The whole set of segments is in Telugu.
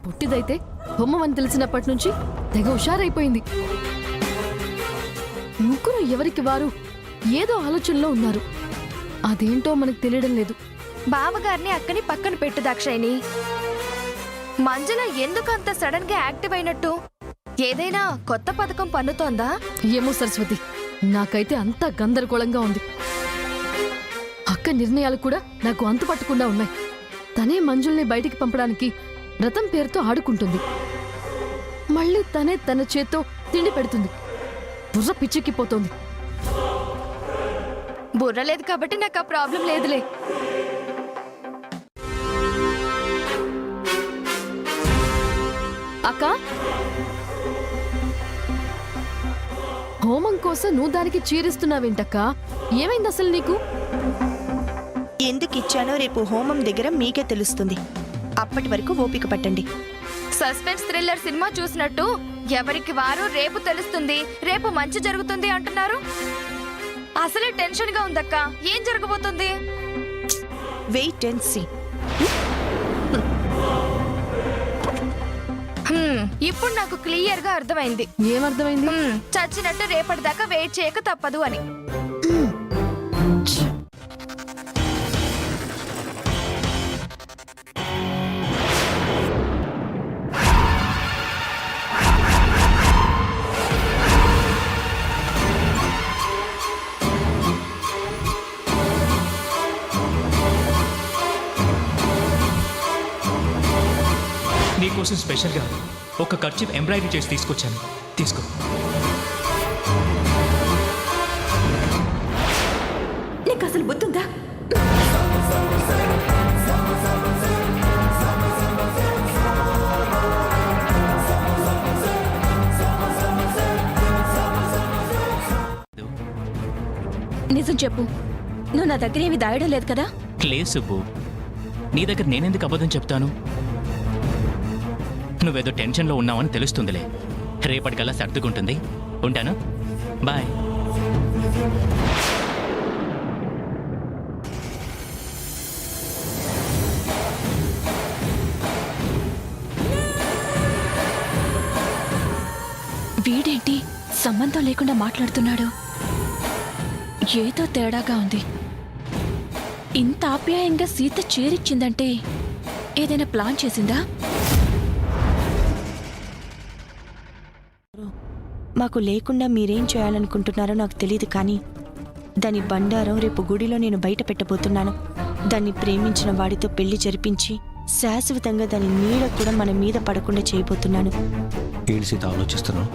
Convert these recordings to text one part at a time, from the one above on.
పొట్టిదైతే హోమం అని తెలిసినప్పటి నుంచి తెగ హుషారైపోయింది. ముగ్గురు ఎవరికి వారు ఏదో ఆలోచనలో ఉన్నారు. అదేంటో మనకు తెలియడం లేదు. బావగారిని అక్కని పక్కన పెట్టు దాక్షాయిని. మంజుల ఎందుకు అంత సడన్ గా యాక్టివ్ అయినట్టు? ఏదైనా కొత్త పథకం పన్నుతోందా? ఏమో సరస్వతి, నాకైతే అంతా గందరగోళంగా ఉంది. అక్క నిర్ణయాలు కూడా నాకు అంతు పట్టకుండా ఉన్నాయి. తనే మంజుల్ని బయటికి పంపడానికి వ్రతం పేరుతో ఆడుకుంటుంది. మళ్ళీ తనే తన చేత్తో తిండి పెడుతుంది. బుర్ర పిచ్చెక్కిపోతోంది. బుర్ర లేదు కాబట్టి నాకు ఆ ప్రాబ్లం లేదులే. అక్క, హోమం కోసం నువ్వు దానికి చీరిస్తున్నావేంటక్క? ఏమైంది అసలు నీకు? ఎందుకిచ్చానో రేపు హోమం దగ్గర మీకే తెలుస్తుంది. అప్పటి వరకు ఓపిక పట్టండి. సస్పెన్స్ థ్రిల్లర్ సినిమా చూసినట్టు ఎవరికి వారు రేపు తెలుస్తుంది, రేపు మంచి జరుగుతుంది అంటున్నారు. అసలే టెన్షన్ గా ఉందక్క. ఏం జరగబోతుంది? Wait and see. ఇప్పుడు నాకు క్లియర్ గా అర్థమైంది. ఏమర్థమైంది? చచ్చినట్టు రేపటిదాకా వెయిట్ చేయక తప్పదు అని. నీకోసం స్పెషల్గా ఒక కర్చీఫ్ ఎంబ్రాయిడరీ చేసి తీసుకొచ్చాను. తీసుకో. నీకు అసలు బుద్ధుందా? నిజం చెప్పు, నువ్వు నా దగ్గర ఏమి దాయడం లేదు కదా? లేదు సుబ్బు, నీ దగ్గర నేనెందుకు అబద్ధం చెప్తాను? నువ్వేదో టెన్షన్లో ఉన్నావని తెలుస్తుందిలే. రేపటికల్లా సర్దుకుంటుంది. ఉంటాను, బాయ్. వీడేంటి సంబంధం లేకుండా మాట్లాడుతున్నాడు? ఏదో తేడాగా ఉంది. ఇంత ఆప్యాయంగా సీత చేరిచ్చిందంటే ఏదైనా ప్లాన్ చేసిందా? మాకు లేకుండా మీరేం చేయాలనుకుంటున్నారో నాకు తెలియదు, కానీ దాని బండారం రేపు గుడిలో నేను బయట పెట్టబోతున్నాను. దాన్ని ప్రేమించిన వాడితో పెళ్లి జరిపించి శాశ్వతంగా దాని నీడ కూడా మన మీద పడకుండా చేయబోతున్నాను. ఏంటి సీత ఆలోచిస్తున్నావు?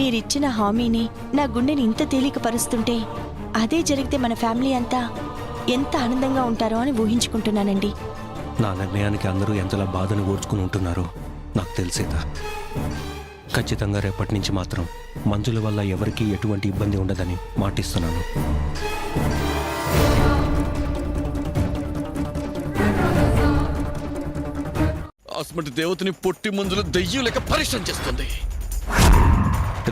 మీరిచ్చిన హామీని నా గుండెని ఇంత తేలిక పరుస్తుంటే అదే జరిగితే మన ఫ్యామిలీ అంతా ఎంత ఆనందంగా ఉంటారో అని ఊహించుకుంటున్నానండి. నా నిర్ణయానికి అందరూ ఎంతలా బాధను ఓర్చుకుని ఉంటున్నారో నాకు తెలిసేదా. ఖచ్చితంగా రేపటి నుంచి మాత్రం మంజుల వల్ల ఎవరికీ ఎటువంటి ఇబ్బంది ఉండదని మాటిస్తున్నాను. అస్మటి దేవతని పొట్టి మంజుల దెయ్యం లెక్క పరిశ్రమ చేస్తుంది.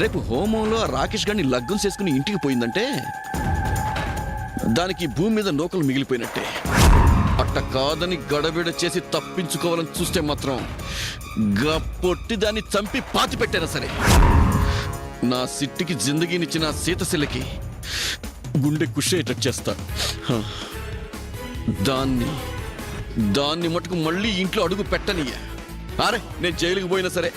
రేపు హోమంలో ఆ రాకేష్ గారిని లగ్గం చేసుకుని ఇంటికి పోయిందంటే దానికి భూమి మీద నూకలు మిగిలిపోయినట్టే. అట్ట కాదని గడబిడ చేసి తప్పించుకోవాలని చూస్తే మాత్రం పొట్టి దాన్ని చంపి పాతి పెట్టారా సరే. నా సిట్టికి జిందగీనిచ్చిన సీతశిలకి గుండె కుషేటట్టు చేస్తా. దాన్ని మటుకు మళ్ళీ ఇంట్లో అడుగు పెట్టనియ్యా. అరే నేను జైలుకి పోయినా సరే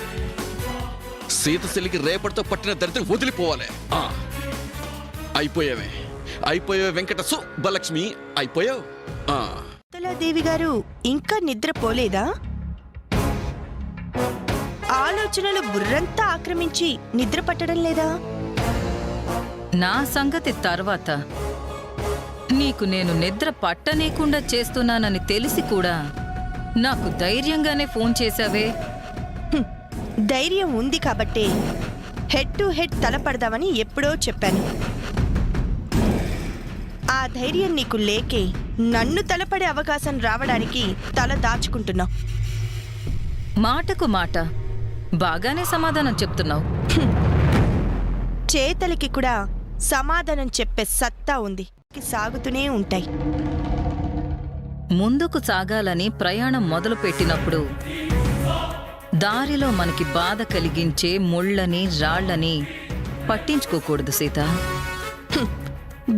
సీతశిలకి రేపటితో పట్టిన దరిద్రం వదిలిపోవాలి. అయిపోయావే వెంకట సుబ్బలక్ష్మి, అయిపోయావు. దేవి గారు ఇంకా నిద్రపోలేదా? ఆలోచనలు బుర్రంతా ఆక్రమించి నిద్ర పట్టడం లేదా? నా సంగతి తర్వాత. నీకు నేను నిద్ర పట్టనీయకుండా చేస్తున్నానని తెలిసి కూడా నాకు ధైర్యంగానే ఫోన్ చేశావే. ధైర్యం ఉంది కాబట్టే హెడ్ టు హెడ్ తలపడదామని ఎప్పుడో చెప్పాను. ఆ ధైర్యం నీకు లేకే నన్ను తలపడే అవకాశం రావడానికి తల దాచుకుంటున్నావు. మాటకు మాట బాగానే సమాధానం చెప్తున్నావు. చేతలకి కూడా సమాధానం చెప్పే సత్తా ఉంది. సాగుతూనే ఉంటాయి. ముందుకు సాగాలని ప్రయాణం మొదలుపెట్టినప్పుడు దారిలో మనకి బాధ కలిగించే ముళ్ళని రాళ్ళని పట్టించుకోకూడదు సీత.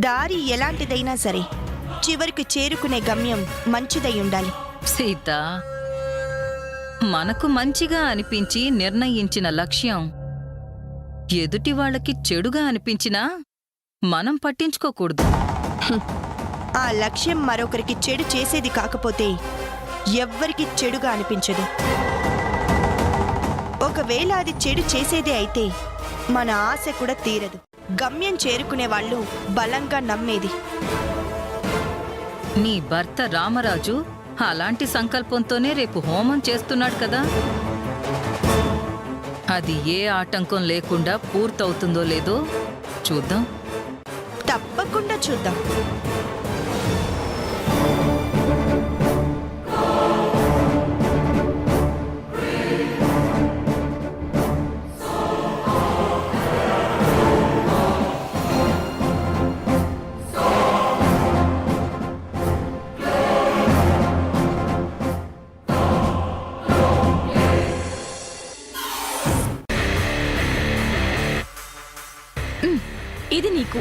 దారి ఎలాంటిదైనా సరే చివరికి చేరుకునే గమ్యం మంచిదై ఉండాలి. సీత, మనకు మంచిగా అనిపించి నిర్ణయించిన లక్ష్యం ఎదుటి వాళ్ళకి చెడుగా అనిపించినా మనం పట్టించుకోకూడదు. ఆ లక్ష్యం మరొకరికి చెడు చేసేది కాకపోతే ఎవ్వరికి చెడుగా అనిపించదు. ఒకవేళ అది చెడు చేసేదే అయితే మన ఆశ కూడా తీరదు. గమ్యం చేరుకునే వాళ్ళు బలంగా నమ్మేది. నీ భర్త రామరాజు అలాంటి సంకల్పంతోనే రేపు హోమం చేస్తున్నాడు కదా. అది ఏ ఆటంకం లేకుండా పూర్తవుతుందో లేదో చూద్దాం. తప్పకుండా చూద్దాం. ఇది నీకు,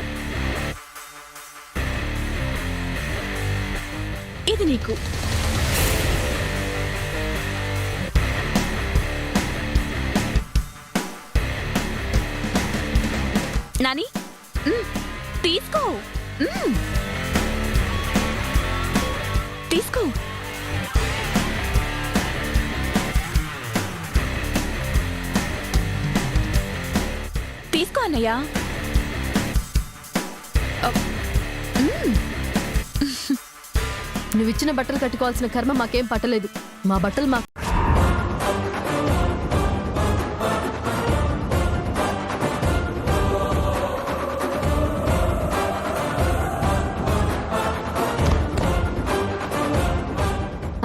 ఇది నీకు. నాని, తీసుకో, తీసుకో. తీసుకో అన్నయ్య. నువ్విచ్చిన బట్టలు కట్టుకోవాల్సిన కర్మ మాకేం పట్టలేదు. మా బట్టలు మా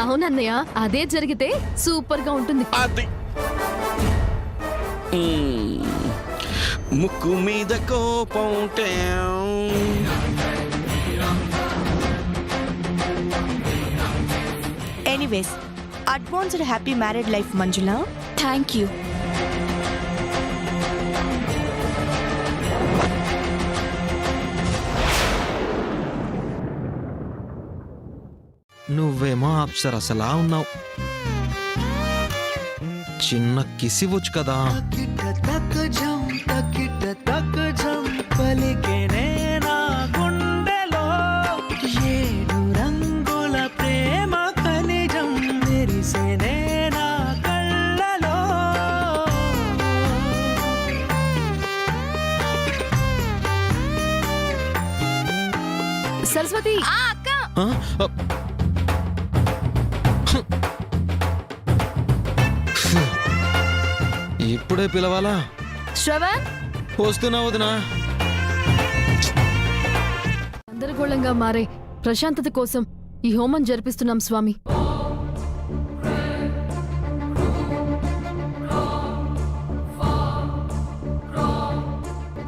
అవునన్నయ్య, అదే జరిగితే సూపర్ గా ఉంటుంది. అది ముక్కు మీద కోపం. Anyways, advanced happy married life Manjula. Thank you. నువ్వేమో అప్సరసలా ఉన్నావు. చిన్న కిసివచ్చు కదా. సరస్వతి, అక్క, ఆ? ఇప్పుడే పిలవాలా? శ్రవణ్, వస్తున్నా వదినా. గందరగోళంగా మారే ప్రశాంతత కోసం ఈ హోమం జరిపిస్తున్నాం స్వామి.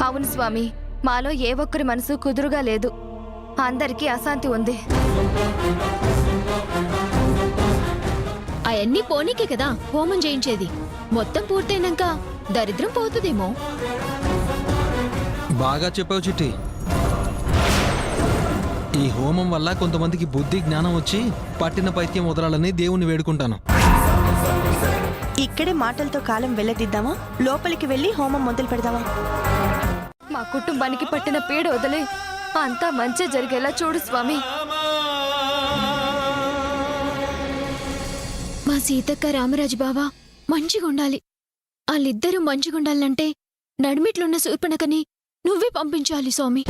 అవును స్వామి, మాలో ఏ ఒక్కరి మనసు కుదురుగా లేదు. అందరికీ అశాంతి ఉంది. అవన్నీ పోనీకే కదా హోమం చేయించేది. మొత్తం పూర్తయినాక దరిద్రం పోతుందేమో. బాగా చెప్పావు చిట్టి. ఈ హోమం వల్ల కొంతమందికి బుద్ధి జ్ఞానం వచ్చి పట్టిన పైత్యం వదలాలని దేవుణ్ణి వేడుకుంటాను. ఇక్కడే మాటలతో కాలం వెళ్ళదిద్దామా? లోపలికి వెళ్ళి హోమం మొదలు పెడదామా? మా కుటుంబానికి పట్టిన పీడ వదిలే అంతా మంచి జరిగేలా చూడు స్వామి. మా సీతక్క రామరాజు బావా మంచిగా ఉండాలి. వాళ్ళిద్దరూ మంచిగా ఉండాలంటే నడిమిట్లున్న శూర్పణకని నువ్వే పంపించాలి స్వామి.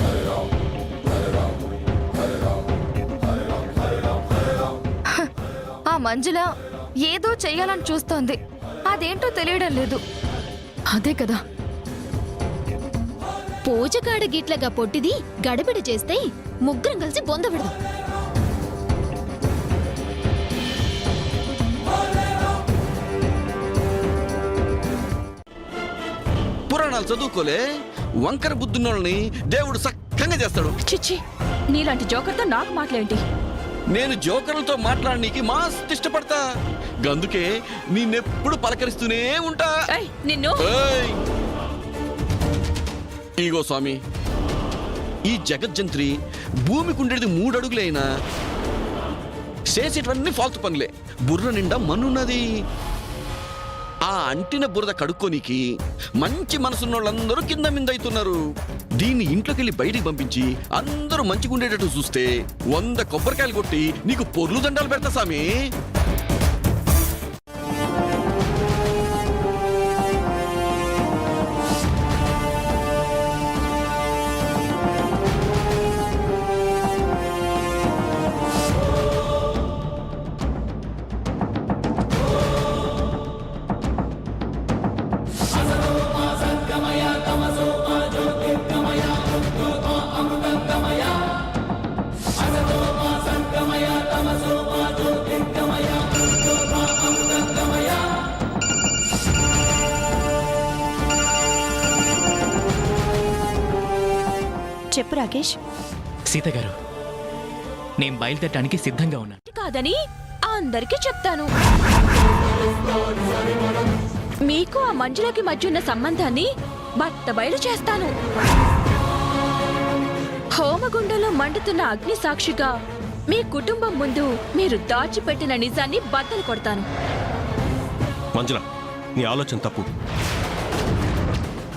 ఆ మంజుల ఏదో చెయ్యాలని చూస్తోంది. అదేంటో తెలియడం లేదు. అదే కదా, పూజకాడ గిట్లగా పొట్టిది గడబిడ చేస్తే ముగ్గురం కలిసి బొంద పెడదాం. పురాణాలు చదువుకోలే, వంకర బుద్ధున్నోళ్ళని దేవుడు సక్కంగా చేస్తాడు. చిచ్చి, నీలాంటి జోకర్తో నాకు మాట్లాడేంటి? నేను జోకర్లతో మాట్లాడనీకి మస్తు ఇష్టపడతా. గందుకే నిన్నెప్పుడు పలకరిస్తూనే ఉంటా. నిన్ను ఏయ్! ఇగో స్వామి, ఈ జగజ్జంత్రి భూమికుండేది 3 అడుగులైనా చేసేటవన్నీ ఫాల్తు పనులే. బుర్ర నిండా మన్నున్నది. ఆ అంటిన బురద కడుక్కోనికి మంచి మనసున్నోళ్ళందరూ కింద మింద అవుతున్నారు. దీన్ని ఇంట్లోకి వెళ్ళి బయటికి పంపించి అందరూ మంచిగా ఉండేటట్టు చూస్తే 100 కొబ్బరికాయలు కొట్టి నీకు పొర్లు దండాలు పెడతా సామి. చెప్పు రాకేష్. సీత గారు, నేను బయలుదేరటానికి సిద్ధంగా ఉన్నాను. కాదని అందరికీ చెప్తాను. మీకు ఆ మంజులకి మధ్య ఉన్న సంబంధాన్ని బట్టబయలు చేస్తాను. హోమగుండంలో మండుతున్న అగ్ని సాక్షిగా మీ కుటుంబం ముందు మీరు దాచిపెట్టిన నిజాన్ని బద్దలు కొడతాను. మంజుల, నీ ఆలోచన తప్పు.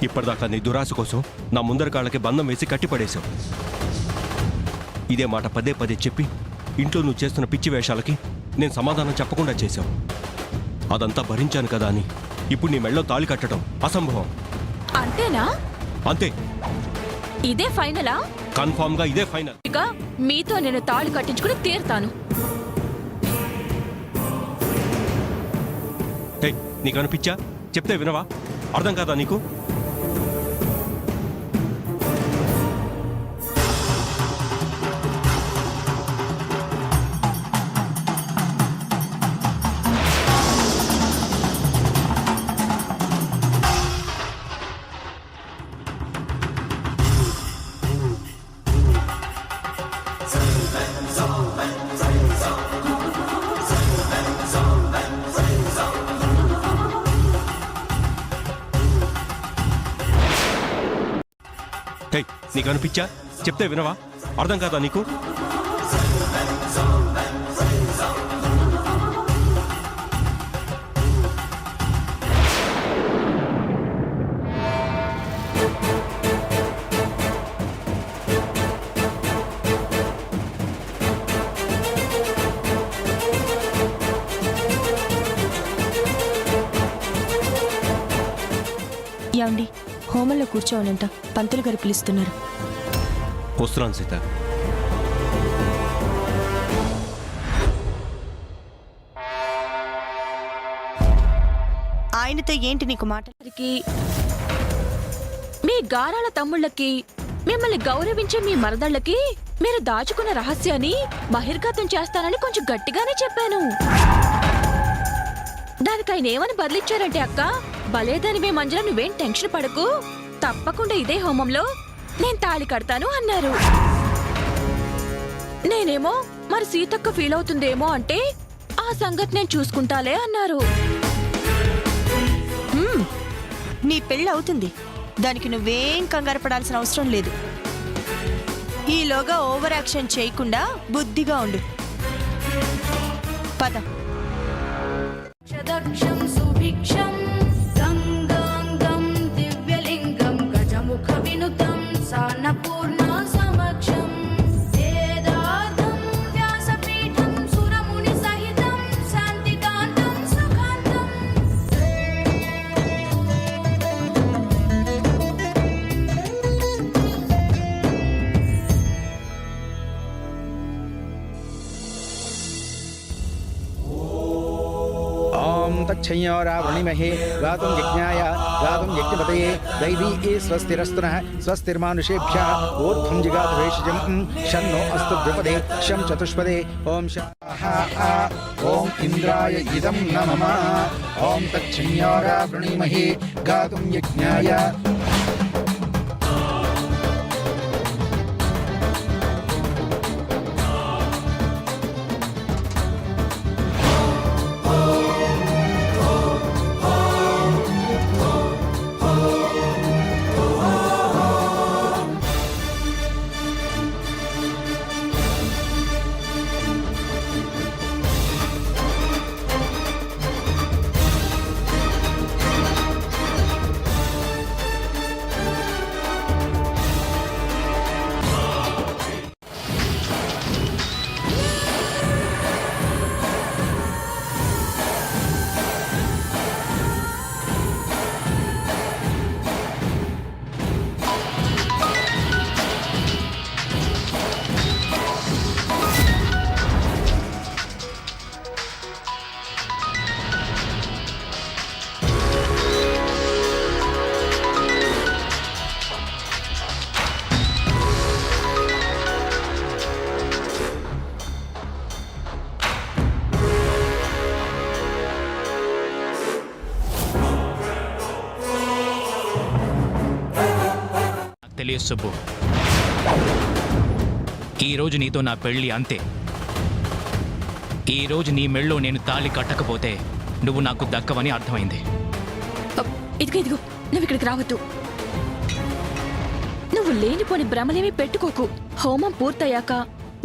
ఇప్పటిదాకా నీ దురాశ కోసం నా ముందర కాళ్ళకి బంధం వేసి కట్టిపడేశావు. ఇదే మాట పదే పదే చెప్పి ఇంట్లో నువ్వు చేస్తున్న పిచ్చి వేషాలకి నేను సమాధానం చెప్పకుండా చేశావు. అదంతా భరించాను కదా అని ఇప్పుడు నీ మెళ్ళో తాళి కట్టడం అసంభవం. అంతేనా? అంతే. ఇదే ఫైనలా? కన్ఫామ్ గా ఇదే ఫైనల్. ఇక మీతో నేను తాళి కట్టించుకుని తీరుతాను. నీకు అనిపించా? చెప్తే వినవా? అర్థం కాదా నీకు? నీకు అనిపించా? చెప్తే వినవా? అర్థం కాదా నీకు? యాండి, హోమంలో కూర్చోవాలంట. పంతులు గారు పిలుస్తున్నారు. వస్తున్నాను సీత. ఆయనతో ఏంటి నీకు మాటలకి? మీ గారాల తమ్ముళ్ళకి, మిమ్మల్ని గౌరవించే మీ మరదళ్ళకి మీరు దాచుకున్న రహస్యాన్ని బహిర్గతం చేస్తానని కొంచెం గట్టిగానే చెప్పాను. దానికి ఆయన ఏమని బదిలిచ్చారంటే, అక్క భలేదానివే మంజుల, నువ్వేం టెన్షన్ పడకు, తప్పకుండా ఇదే హోమంలో నేను తాళి కడతాను అన్నారు. నేనేమో మరి సీతక్క ఫీల్ అవుతుందేమో అంటే, ఆ సంగతి నేను చూసుకుంటాలే అన్నారు. నీ పెళ్ళి అవుతుంది, దానికి నువ్వేం కంగారు పడాల్సిన అవసరం లేదు. ఈలోగా ఓవర్ యాక్షన్ చేయకుండా బుద్ధిగా ఉండు. పద. దక్షం సుభిక్షం గంగాంగం దివ్యలింగం గజముఖ వినుతం సాన్నపూర్ణ సమక్షం వేదార్థం వ్యాసపీఠం సురముని సహితం శాంతికాంతం సుఖాంతం. तच्छंयोरावृणिमहे गातुं यज्ञाय गातुं यज्ञपतये दैवी स्वस्तिरस्तुनः स्वस्तिर्मानुषेभ्यः ऊर्ध्वं जिगातु भेषजं शन्नो अस्तु द्विपदे शं चतुष्पदे ओम ओम इंद्राय इदं नमः ओम तच्छंयोरावृणिमहे गातुं यज्ञाय సీరియస్ సుబ్బు. ఈరోజు నీతో నా పెళ్లి అంతే. ఈరోజు నీ మెళ్ళో నేను తాళి కట్టకపోతే నువ్వు నాకు దక్కవని అర్థమైంది. ఇదిగో నువ్వు ఇక్కడికి రావద్దు. నువ్వు లేనిపోని భ్రమలేమీ పెట్టుకోకు. హోమం పూర్తయ్యాక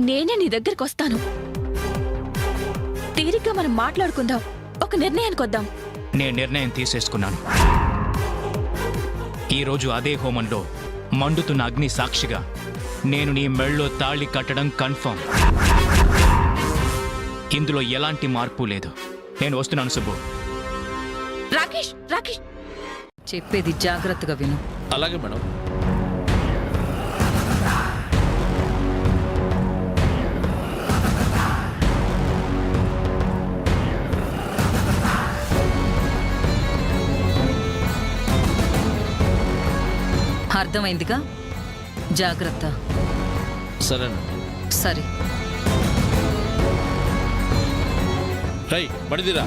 నేనే నీ దగ్గరికి వస్తాను. తీరిగ్గా మనం మాట్లాడుకుందాం, ఒక నిర్ణయానికి వద్దాం. నేను నిర్ణయం తీసేసుకున్నాను. ఈరోజు అదే హోమంలో మండుతున్న అగ్ని సాక్షిగా నేను నీ మెళ్ళో తాళి కట్టడం కన్ఫర్మ్. ఇందులో ఎలాంటి మార్పు లేదు. నేను వస్తున్నాను సుబ్బు. రాకేష్ రాకేష్ చెప్పేది జాగ్రత్తగా విను. అలాగే మేడం. అర్థమైందిగా? జాగ్రత్త. సరేనండి. సరే. రై బడిదిరా.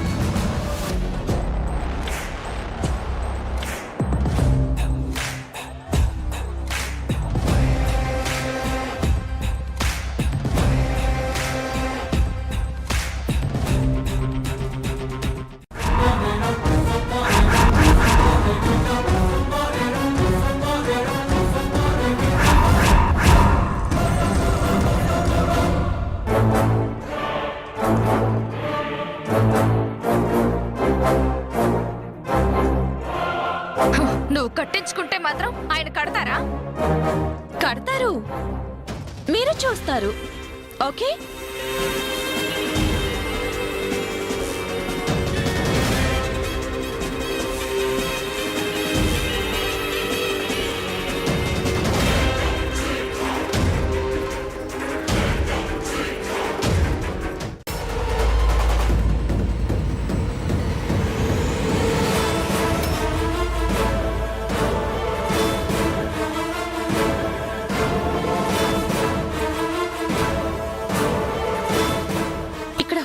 నువ్వు కట్టించుకుంటే మాత్రం ఆయన కడతారా? కడతారు, మీరు చూస్తారు. ఓకే.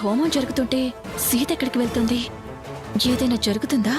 హోమం జరుగుతుంటే సీత ఎక్కడికి వెళ్తుంది? ఏదైనా జరుగుతుందా?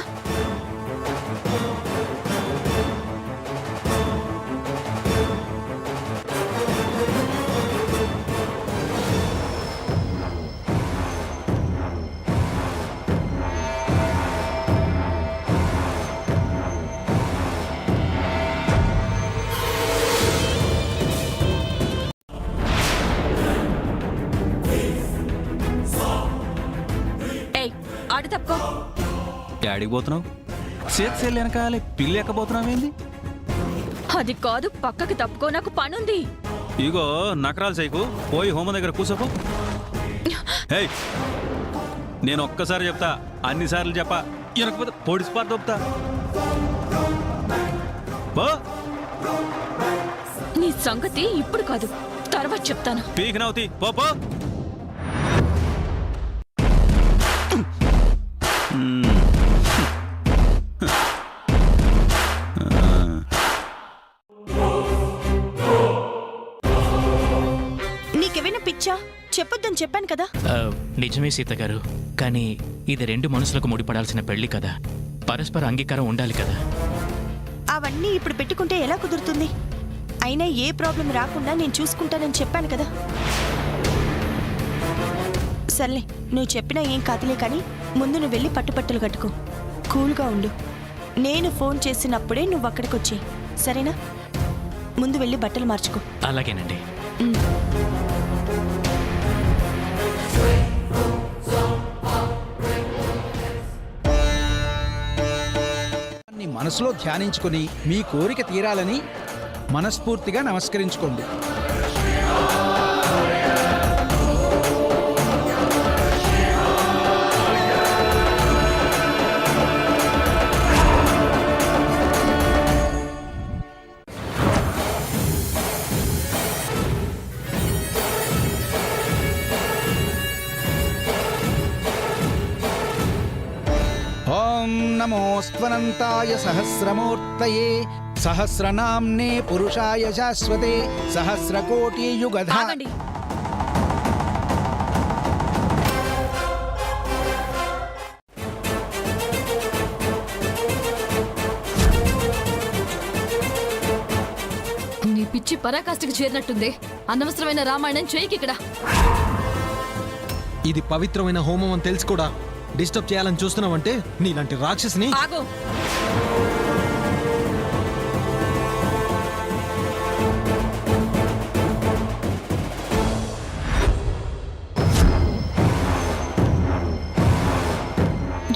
డాడీకి పోతున్నావు? సేల్ వెనకాలే పిల్లి ఎక్కబోతున్నావేంది? అది కాదు, పక్కకి తప్పుకో, నాకు పనుంది. ఇగో నకరాలు సైకు, పోయి హోమం దగ్గర కూసోపో. ఏయ్, నేను ఒక్కసారి చెప్తా, అన్నిసార్లు చెప్పా. ఎనకపోతే పొడిసి పాత దొప్పుతా. నీ సంగతి ఇప్పుడు కాదు, తర్వాత చెప్తాను. పీకినవుతి పో. నీకేమైనా పిచ్చా? చెప్పొద్దని చెప్పాను కదా. నిజమే సీత గారు, కానీ ఇది రెండు మనసులకు ముడిపడాల్సిన పెళ్లి కదా. పరస్పర అంగీకారం ఉండాలి కదా. అవన్నీ ఇప్పుడు పెట్టుకుంటే ఎలా కుదురుతుంది? అయినా ఏ ప్రాబ్లం రాకుండా నేను చూసుకుంటానని చెప్పాను కదా. సర్లే, నువ్వు చెప్పినా ఏం కాదులే, కానీ ముందు నువ్వు వెళ్ళి పట్టుపట్టులు కట్టుకో. కూల్గా ఉండు. నేను ఫోన్ చేసినప్పుడే నువ్వు అక్కడికి వచ్చేయి, సరేనా? ముందు వెళ్ళి బట్టలు మార్చుకో. అలాగేనండి. మనసులో ధ్యానించుకుని మీ కోరిక తీరాలని మనస్ఫూర్తిగా నమస్కరించుకోండి. ఓం నమోస్త్వనంతాయ సహస్రమూర్తయే సహస్రనామ్నే పురుషాయ శాశ్వతే సహస్రకోటి యుగధ. ఆగండి. పరాకాష్ఠకి చేరినట్టుంది. అనవసరమైన రామాయణం చేయకి ఇక్కడ. ఇది పవిత్రమైన హోమం అని తెలిసి కూడా డిస్టర్బ్ చేయాలని చూస్తున్నావంటే నీలాంటి రాక్షసిని. ఆగు.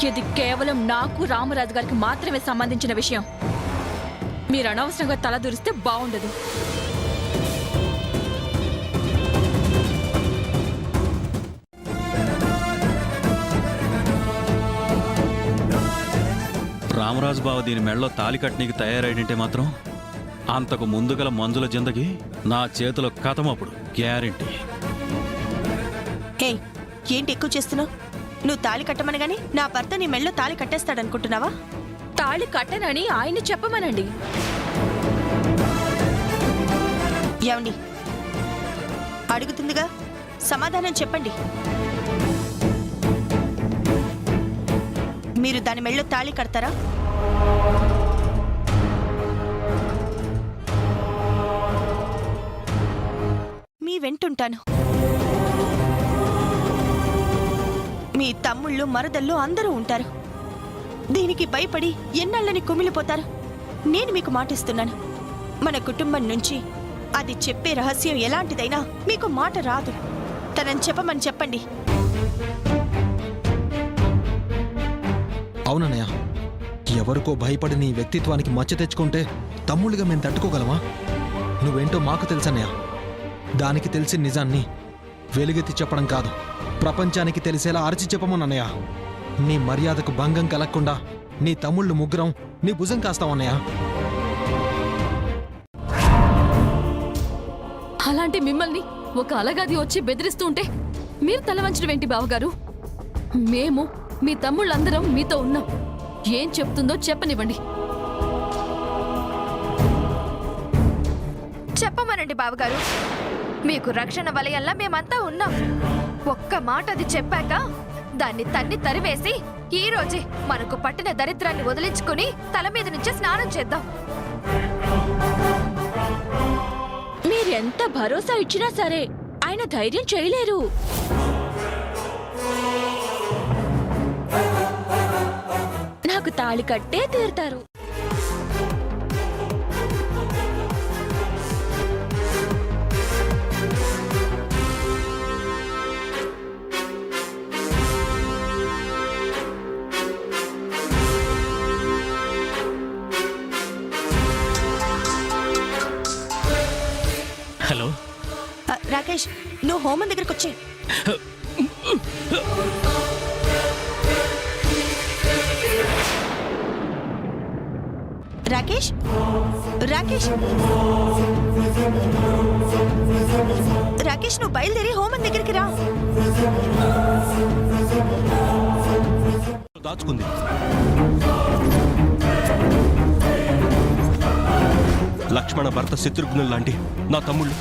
ఇది కేవలం నాకు రామరాజు గారికి మాత్రమే సంబంధించిన విషయం. మీరు అనవసరంగా తలదూరిస్తే బాగుండదు. రామరాజు బావ దీని మెడలో తాలి కట్టనీకి తయారైంటే మాత్రం అంతకు ముందుగల మంజుల జిందకి నా చేతిలో కథం అప్పుడు గ్యారెంటీ. హే, ఏంటి ఎక్కువ చేస్తున్నావు? నువ్వు తాళి కట్టమనగానే నా భర్త నీ మెళ్ళో తాళి కట్టేస్తాడనుకుంటున్నావా? తాళి కట్టనని ఆయన చెప్పమనండి. ఏమండి, అడుగుతుందిగా, సమాధానం చెప్పండి. మీరు దాని మెళ్ళో తాళి కడతారా? మీ వెంటుంటాను. మీ తమ్ముళ్ళు మరదళ్ళు అందరూ ఉంటారు. దీనికి భయపడి ఎన్నాళ్ళని కుమిలిపోతారు. నేను మీకు మాటిస్తున్నాను, మన కుటుంబం నుంచి అది చెప్పే రహస్యం ఎలాంటిదైనా మీకు మాట రాదు. తనని చెప్పమని చెప్పండి. అవునన్నయ్య, ఎవరికో భయపడి నీ వ్యక్తిత్వానికి మచ్చ తెచ్చుకుంటే తమ్ముళ్ళుగా మేము తట్టుకోగలమా? నువ్వేంటో మాకు తెలుసన్నయ్య. దానికి తెలిసిన నిజాన్ని వెలుగెత్తి చెప్పడం కాదు, ప్రపంచానికి తెలిసేలా అరచి చెప్పమన్నయ్య. నీ మర్యాదకు భంగం కలగకుండా నీ తమ్ముళ్ళు ముగ్గురం నీ భుజం కాస్తామన్నయ్య. అలాంటి మిమ్మల్ని ఒక అలగాది వచ్చి బెదిరిస్తూ ఉంటే మీరు తల వంచడం ఏంటి బావగారు? మేము మీ తమ్ముళ్ళందరం మీతో ఉన్నాం. ఏం చెప్తుందో చెప్పనివ్వండి. చెప్పమనండి బావగారు. మీకు రక్షణ వలయంలా మేమంతా ఉన్నాం. ఒక్క మాట అది చెప్పాక దాన్ని తన్ని తరివేసి ఈ రోజే మనకు పట్టిన దరిద్రాన్ని వదిలించుకుని తల మీద నుంచే స్నానం చేద్దాం. మీరెంత భరోసా ఇచ్చినా సరే ఆయన ధైర్యం చేయలేరు. నాకు తాళి కట్టే తీరుతారు. హలో రాకేష్, నువ్వు హోమం దగ్గరకు వచ్చి. రాకేష్, రాకేష్, రాకేష్, నువ్వు బయలుదేరి హోమం దగ్గరికి రా. దాచుకుంది. లక్ష్మణ భర్త శత్రుఘ్నులు లాంటి నా తమ్ముళ్ళు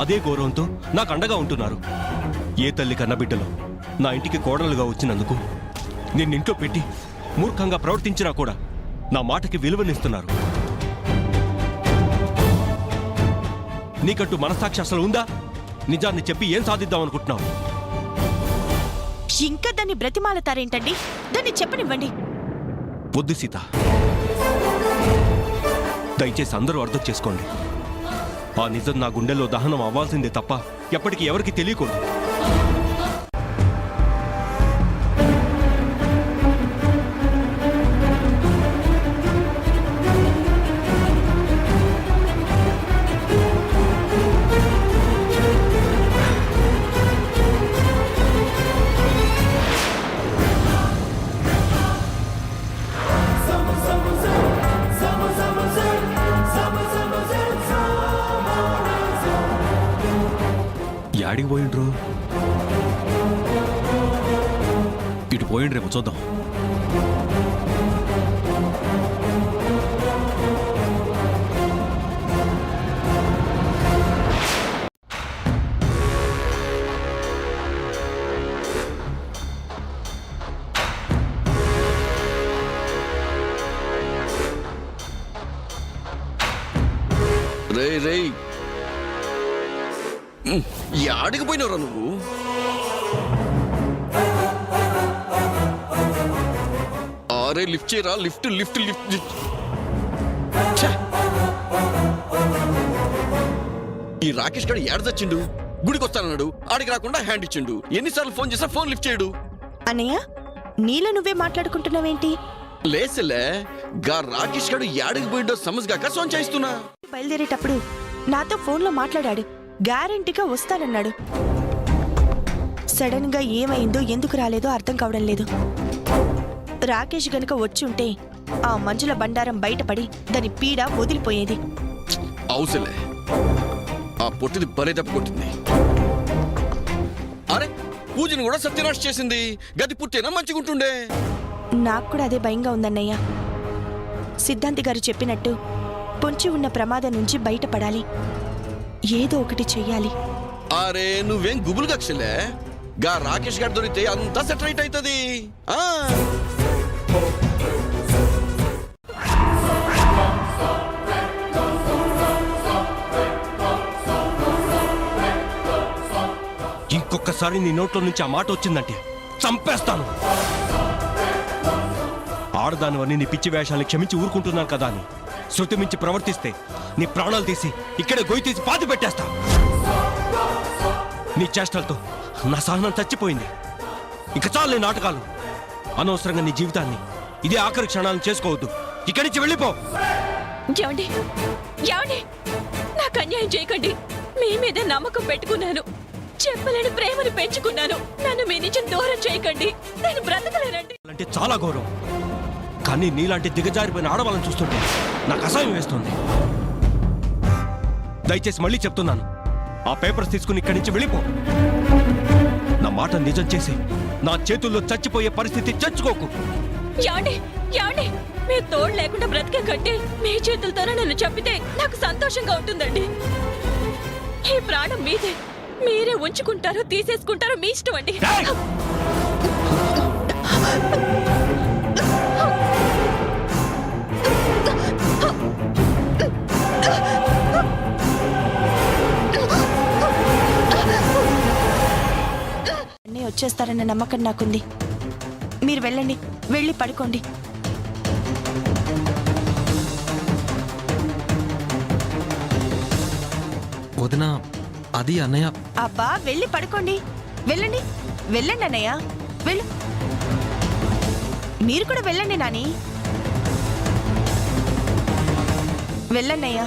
అదే గౌరవంతో నాకు అండగా ఉంటున్నారు. ఏ తల్లి కన్న బిడ్డలో నా ఇంటికి కోడలుగా వచ్చినందుకు నిన్నింట్లో పెట్టి మూర్ఖంగా ప్రవర్తించినా కూడా నా మాటకి విలువనిస్తున్నారు. నీకంటూ మనసాక్షి అసలు ఉందా? నిజాన్ని చెప్పి ఏం సాధిద్దాం అనుకుంటున్నావు? ఇంకా దాన్ని బ్రతిమాలతారేంటండి? దాన్ని చెప్పనివ్వండి. వద్దు సీత, దయచేసి అందరూ అర్థం చేసుకోండి. ఆ నిజం నా గుండెల్లో దహనం అవ్వాల్సిందే తప్ప ఎప్పటికీ ఎవరికి తెలియకూడదు. యాడికి పోయిండ్రు? ఇటు పోయిండ్రేమో చూద్దాం. రేయ్ రేయ్, యాడికి పోయినవరా నువ్వు? ఆరే లిఫ్ట్ చేయరా, లిఫ్ట్ లిఫ్ట్ లిఫ్ట్. ఛే! ఈ రాకేష్ గారు ఏడ చచ్చిండు? గుడికి వస్తానన్నాడు, ఆడికి రాకుండా హ్యాండ్ ఇచ్చిండు. ఎన్నిసార్లు ఫోన్ చేసా ఫోన్ లిఫ్ట్ చేయడు. అన్నయ్య నీలో నువ్వే మాట్లాడుకుంటున్నావేంటి? లేసలే గా రాకేష్ గారు యాడికి పోయిండో సమజ్గాక సోన్ చేయిస్తున్నా. బయలుదేరేటప్పుడు నాతో ఫోన్లో మాట్లాడాడు, గ్యారెంటీగా వస్తానన్నాడు. సడన్ గా ఏమైందో ఎందుకు రాలేదో అర్థం కావడం లేదు. రాకేష్ గనుక వచ్చి ఉంటే ఆ మంజుల బండారం బయటపడి దాని పీడ వదిలిపోయేది. అవుసలే ఆ పొట్టిది బలే దెబ్బ కొట్టింది. అరే పూజను కూడా సత్యనాశ చేసింది. గది పుట్టేనా మంచిగుంటుండే. నాకు కూడా అదే భయంగా ఉందన్నయ్య. సిద్ధాంతి గారు చెప్పినట్టు పొంచి ఉన్న ప్రమాదం నుంచి బయటపడాలి. ఏదో ఒకటి చెయ్యాలి. అరే నువ్వేం గుబులు కక్షలే. గా రాకేష్ గారు దొరికితే అంతా సెటరైట్ అవుతుంది. ఇంకొకసారి నీ నోట్లో నుంచి ఆ మాట వచ్చిందంటే చంపేస్తాను. ఆడదానివన్నీ నీ పిచ్చి వేషాన్ని క్షమించి ఊరుకుంటున్నాను కదా అని శృతి మించి ప్రవర్తిస్తే నీ ప్రాణాలు తీసి ఇక్కడే గొయ్యి తీసి పాతి పెట్టేస్తా. నీ చేష్టలతో నా సహనం చచ్చిపోయింది. ఇక చాలు నీ నాటకాలు. అనవసరంగా నీ జీవితాన్ని ఇదే ఆఖరి క్షణాలను చేసుకోవద్దు. ఇక్కడి నుంచి వెళ్ళిపో. ఏమండి ఏమండి, నాకు అన్యాయం చేయకండి. మీ మీద నమ్మకం పెట్టుకున్నాను, చెప్పలేని ప్రేమను పెంచుకున్నాను. నన్ను మీ నుంచి దూరం చేయకండి. నేను బ్రతకలేనండి. అంటే చాలా గౌరవం, కానీ నీలాంటి దిగజారిపోయిన ఆడవాళ్ళని చూస్తుంటే నాకు అసహ్యం వేస్తుంది. దయచేసి మళ్ళీ చెప్తున్నాను, ఆ పేపర్స్ తీసుకుని ఇక్కడి నుంచి వెళ్ళిపో. నా మాట నిజం చేసి నా చేతుల్లో చచ్చిపోయే పరిస్థితి తెచ్చుకోకు. ఏమండి ఏమండి, మీ తోడు లేకుండా బ్రతికే కంటే మీ చేతులతోనే నన్ను చంపితే నాకు సంతోషంగా ఉంటుందండి. ఈ ప్రాణం మీదే. మీరే ఉంచుకుంటారో తీసేసుకుంటారో మీ ఇష్టం అండి. అన్నయ్య వచ్చేస్తారన్న నమ్మకం నాకుంది. మీరు వెళ్ళండి, వెళ్ళి పడుకోండి. వదినా, అది అన్నయ్య. అబ్బా వెళ్ళి పడుకోండి. వెళ్ళండి వెళ్ళండి అన్నయ్య, వెళ్ళు. మీరు కూడా వెళ్ళండి నాని, వెళ్ళన్నయ్యా.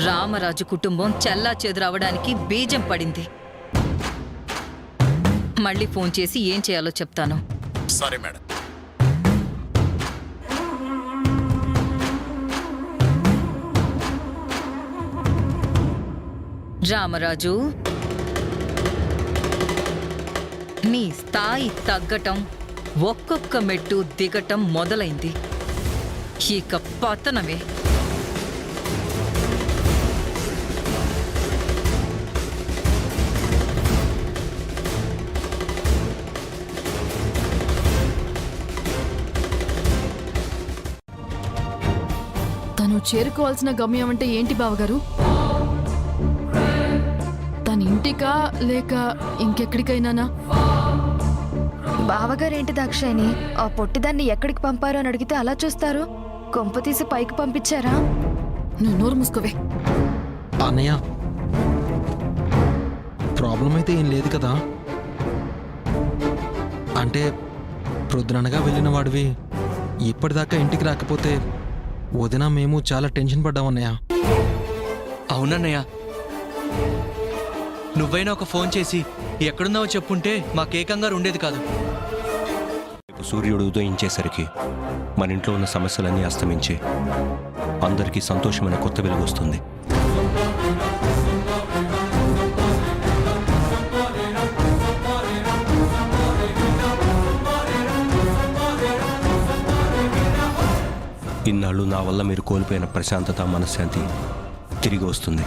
రామరాజు కుటుంబం చెల్లా చెదురవడానికి బీజం పడింది. మళ్ళీ ఫోన్ చేసి ఏం చేయాలో చెప్తాను. సరే మేడం. రామరాజు, నీ స్థాయి తగ్గటం, ఒక్కొక్క మెట్టు దిగటం మొదలైంది. ఇక పతనమే. తను చేరుకోవాల్సిన గమ్యం అంటే ఏంటి బావగారు? తన ఇంటికా లేక ఇంకెక్కడికైనానా? బావగారేంటి దాక్షాయిని ఆ పొట్టిదాన్ని ఎక్కడికి పంపారో అని అడిగితే అలా చూస్తారు? కొంప తీసి పైకి పంపించారా? నువ్వు నోరు మూసుకోవే. అన్నయ్య, ప్రాబ్లం అయితే ఏం లేదు కదా? అంటే ప్రొద్దుననగా వెళ్ళిన వాడివి ఇప్పటిదాకా ఇంటికి రాకపోతే వదిన మేము చాలా టెన్షన్ పడ్డామన్నయ్య. అవునన్నయ్య, నువ్వైనా ఒక ఫోన్ చేసి ఎక్కడున్నావో చెప్పుంటే మాకేకంగా ఉండేది కాదు. సూర్యుడు ఉదయించేసరికి మన ఇంట్లో ఉన్న సమస్యలన్నీ అస్తమించి అందరికీ సంతోషమైన కొత్త వెలుగు వస్తుంది. ఇన్నాళ్ళు నా వల్ల మీరు కోల్పోయిన ప్రశాంతత, మనశ్శాంతి తిరిగి వస్తుంది.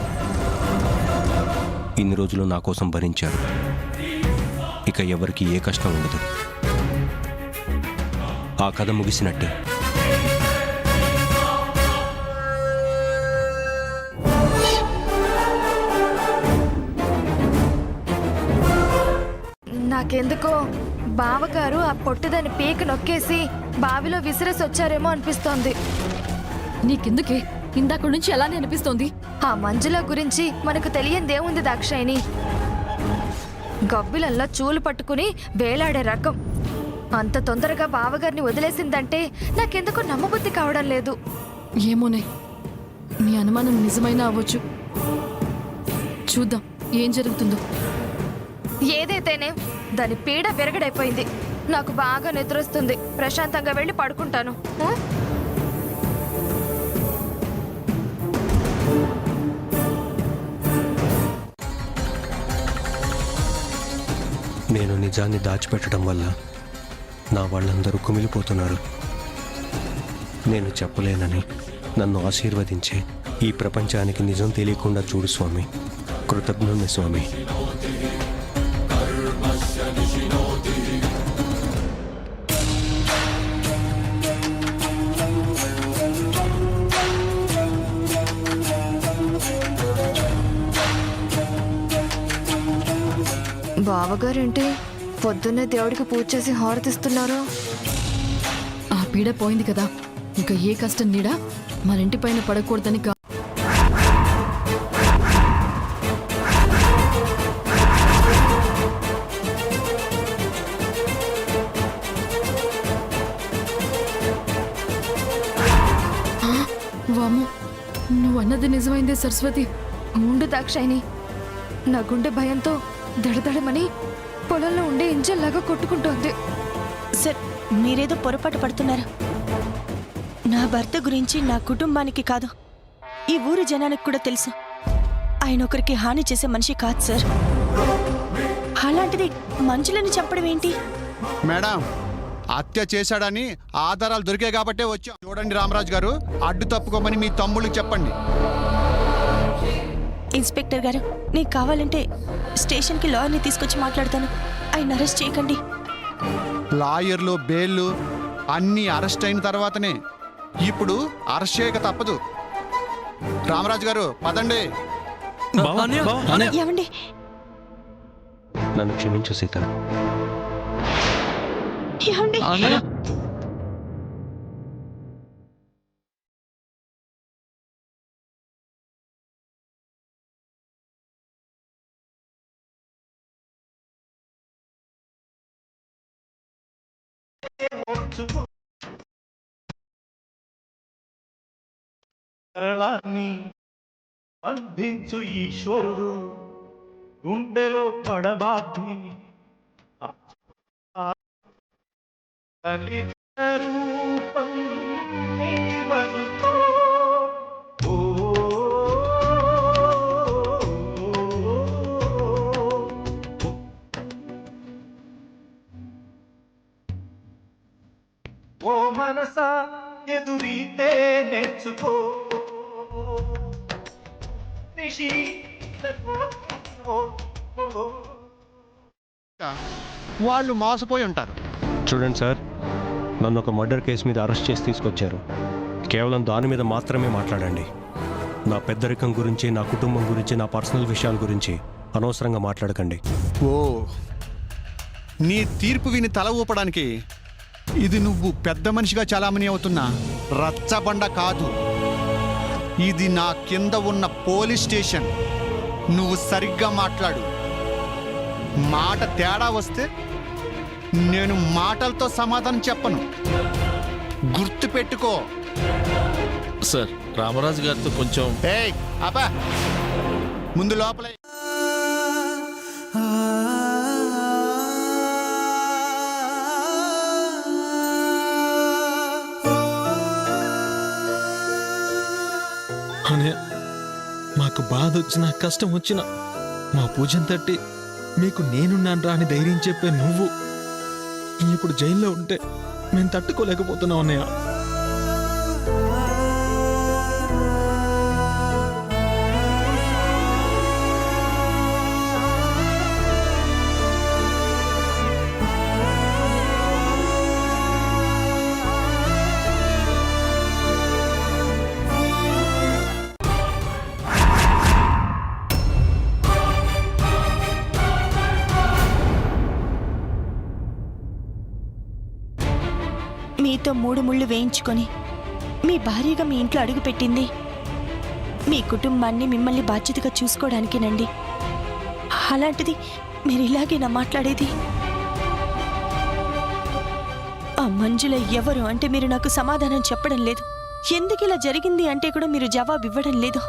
ఇన్ని రోజులు నా కోసం భరించారు. ఇక ఎవరికి ఏ కష్టం ఉండదు. ఆ కథ ముగిసినట్టే. నాకెందుకో బావగారు ఆ పొట్టిదాని పీక నొక్కేసి బావిలో విసిరేసి వచ్చారేమో అనిపిస్తోంది. నీకెందుకే ఇందాక నుంచి అలానే అనిపిస్తోంది. ఆ మంజుల గురించి మనకు తెలియందేముంది దాక్షాయిని? గబ్బిలల్లా చూలు పట్టుకుని వేలాడే రకం. అంత తొందరగా బావగారిని వదిలేసిందంటే నాకెందుకో నమ్మబుద్ధి కావడం లేదు. ఏమోనే, నీ అనుమానం నిజమైనా అవ్వచ్చు. చూద్దాం ఏం జరుగుతుందో. ఏదైతేనే దాని పీడ విరగడైపోయింది. నాకు బాగా నిద్రొస్తుంది. ప్రశాంతంగా వెళ్ళి పడుకుంటాను. నేను నిజాన్ని దాచిపెట్టడం వల్ల నా వాళ్ళందరూ కుమిలిపోతున్నారు. నేను చెప్పలేనని నన్ను ఆశీర్వదించే ఈ ప్రపంచానికి నిజం తెలియకుండా చూడు స్వామి. కృతజ్ఞుని స్వామి. బావగారేంటి పొద్దున్నే దేవుడికి పూజ చేసి హారతిస్తున్నారు? ఆ పీడ పోయింది కదా, ఇంకా ఏ కష్టం నీడా మన ఇంటి పైన పడకూడదని వాము, నువ్వు అన్నది నిజమైందే సరస్వతి. ముందు దాక్షాయిని, నా గుండె భయంతో దడదడమని పొలంలో ఉండే ఇంజన్లాగా కొట్టుకుంటోంది. సార్, మీరేదో పొరపాటు పడుతున్నారు. నా భర్త గురించి నా కుటుంబానికి కాదు, ఈ ఊరి జనానికి కూడా తెలుసు. ఆయన ఒకరికి హాని చేసే మనిషి కాదు సార్. అలాంటిది మంచులను చంపడం ఏంటి? మేడం, హత్య చేశాడని ఆధారాలు దొరికాయి కాబట్టే వచ్చాం. చూడండి రామరాజు గారు, అడ్డు తప్పుకోమని మీ తమ్ముళ్ళకి చెప్పండి. ఇన్స్పెక్టర్ గారు, నీకు కావాలంటే స్టేషన్కి లాయర్ని తీసుకొచ్చి మాట్లాడతాను. ఆయన అరెస్ట్ చేయకండి. లాయర్లు, బెయిల్లు అన్నీ అరెస్ట్ అయిన తర్వాతనే. ఇప్పుడు అరెస్ట్ చేయక తప్పదు. రామరాజు గారు పదండి. ఏమండి? నన్ను క్షమించు సీత. ఏమండి? అందించు ఈశ్వరుడు గుండెలో పడబాగ్ని రూపం నీవనుకో. ఓ మనసా ఎదురీతే నేర్చుకో. వాళ్ళు మోసపోయి ఉంటారు. చూడండి సార్, నన్ను ఒక మర్డర్ కేసు మీద అరెస్ట్ చేసి తీసుకొచ్చారు. కేవలం దాని మీద మాత్రమే మాట్లాడండి. నా పెద్దరికం గురించి, నా కుటుంబం గురించి, నా పర్సనల్ విషయాల గురించి అనవసరంగా మాట్లాడకండి. ఓ, నీ తీర్పు విని తల ఊపడానికి ఇది నువ్వు పెద్ద మనిషిగా చలామణి అవుతున్నా రచ్చబండ కాదు. ఇది నా కింద ఉన్న పోలీస్ స్టేషన్. నువ్వు సరిగ్గా మాట్లాడు. మాట తేడా వస్తే నేను మాటలతో సమాధానం చెప్పను. గుర్తు పెట్టుకో. సార్, రామరాజు గారితో కొంచెం. ఏయ్ అబ్బా, ముందు లోపల. మాకు బాధ వచ్చినా కష్టం వచ్చినా మా పూజను తట్టి మీకు నేనున్నాను రా అని ధైర్యం చెప్పే నువ్వు ఇప్పుడు జైల్లో ఉంటే మేము తట్టుకోలేకపోతున్నాం అన్నయ్య. చేతితో 3 ముళ్ళు వేయించుకొని మీ భార్యగా మీ ఇంట్లో అడుగుపెట్టింది మీ కుటుంబాన్ని మిమ్మల్ని బాధ్యతగా చూసుకోవడానికేనండి. అలాంటిది మీరు ఇలాగేనా మాట్లాడేది? ఆ మంజుల ఎవరు అంటే మీరు నాకు సమాధానం చెప్పడం లేదు. ఎందుకు ఇలా జరిగింది అంటే కూడా మీరు జవాబు ఇవ్వడం లేదు.